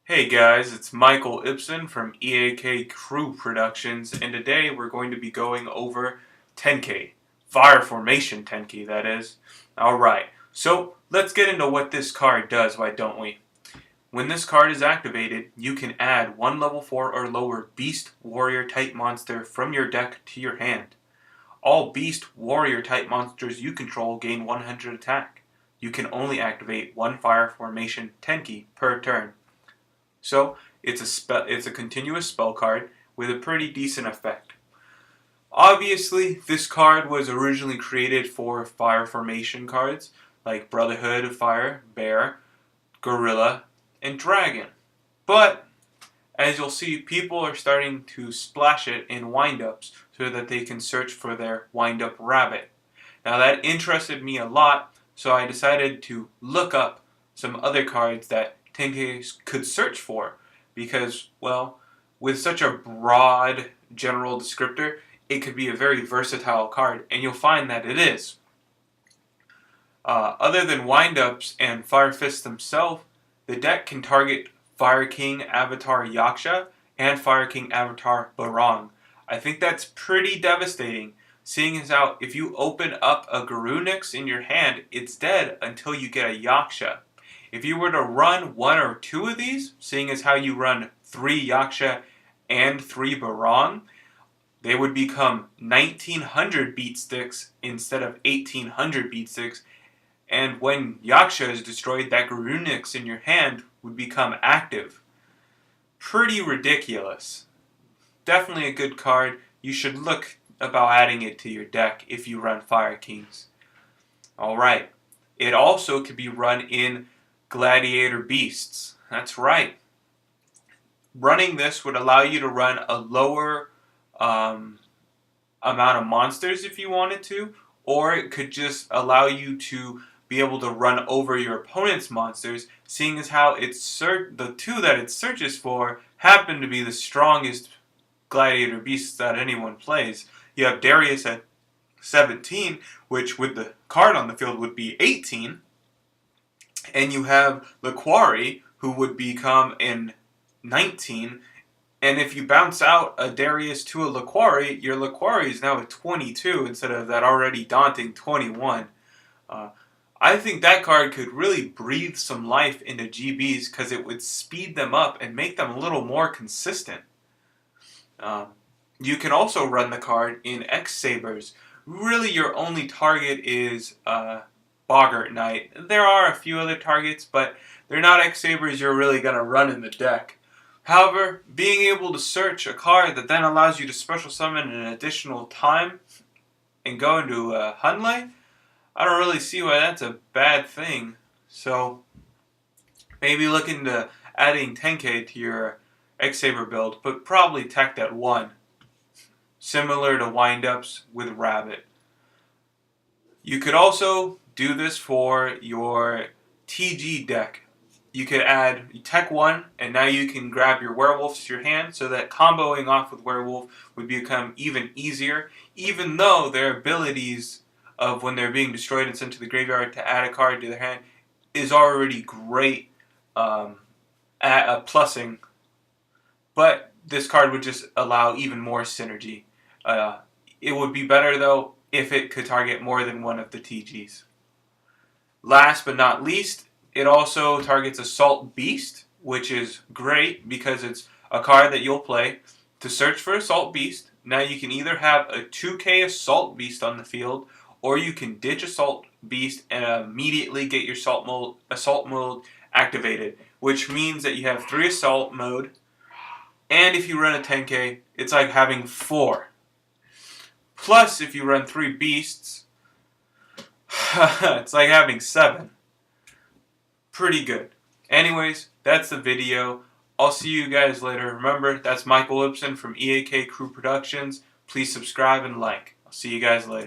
Hey guys, it's Michael Ibsen from EAKCrewProductions, and today we're going to be going over Tenki. Fire Formation Tenki, that is. Alright, so let's get into what this card does, why don't we? When this card is activated, you can add one level 4 or lower Beast Warrior type monster from your deck to your hand. All Beast Warrior type monsters you control gain 100 attack. You can only activate one Fire Formation Tenki per turn. So it's a continuous spell card with a pretty decent effect. Obviously, this card was originally created for fire formation cards like Brotherhood of Fire, Bear, Gorilla, and Dragon. But as you'll see, people are starting to splash it in wind-ups so that they can search for their wind-up rabbit. Now that interested me a lot, so I decided to look up some other cards that Tenki could search for because, well, with such a broad general descriptor, it could be a very versatile card, and you'll find that it is. Other than wind-ups and Fire Fists themselves, the deck can target Fire King Avatar Yaksha and Fire King Avatar Barong. I think that's pretty devastating, seeing as how if you open up a Garunix in your hand, it's dead until you get a Yaksha. If you were to run one or two of these, seeing as how you run 3 Yaksha and 3 Barong, they would become 1900 beat sticks instead of 1800 beat sticks, and when Yaksha is destroyed, that Garunix in your hand would become active. Pretty ridiculous. Definitely a good card. You should look about adding it to your deck if you run Fire Kings. Alright, it also could be run in Gladiator Beasts. That's right. Running this would allow you to run a lower amount of monsters if you wanted to, or it could just allow you to be able to run over your opponent's monsters, seeing as how the two that it searches for happen to be the strongest Gladiator Beasts that anyone plays. You have Darius at 17, which with the card on the field would be 18. And you have Laquari, who would become in 19. And if you bounce out a Darius to a Laquari, your Laquari is now at 22 instead of that already daunting 21. I think that card could really breathe some life into GBs because it would speed them up and make them a little more consistent. You can also run the card in X-Sabers. Really, your only target is Boggart Knight. There are a few other targets, but they're not X-Sabers you're really going to run in the deck. However, being able to search a card that then allows you to special summon an additional time and go into a Hunley, I don't really see why that's a bad thing. So, maybe look into adding Tenki to your X-Saber build, but probably tech at 1. Similar to wind-ups with Rabbit. You could also do this for your TG deck. You could add Tech 1, and now you can grab your werewolves to your hand, so that comboing off with werewolf would become even easier, even though their abilities of when they're being destroyed and sent to the graveyard to add a card to their hand is already great at plussing. But this card would just allow even more synergy. It would be better, though, if it could target more than one of the TGs. Last but not least, it also targets Assault Beast, which is great because it's a card that you'll play to search for Assault Beast. Now you can either have a 2k Assault Beast on the field, or you can ditch Assault Beast and immediately get your Assault mode activated, which means that you have 3 Assault mode, and if you run a 10k, it's like having 4. Plus, if you run 3 Beasts, it's like having 7. Pretty good. Anyways, that's the video. I'll see you guys later. Remember, that's Michael Ibsen from EAKCrewProductions. Please subscribe and like. I'll see you guys later.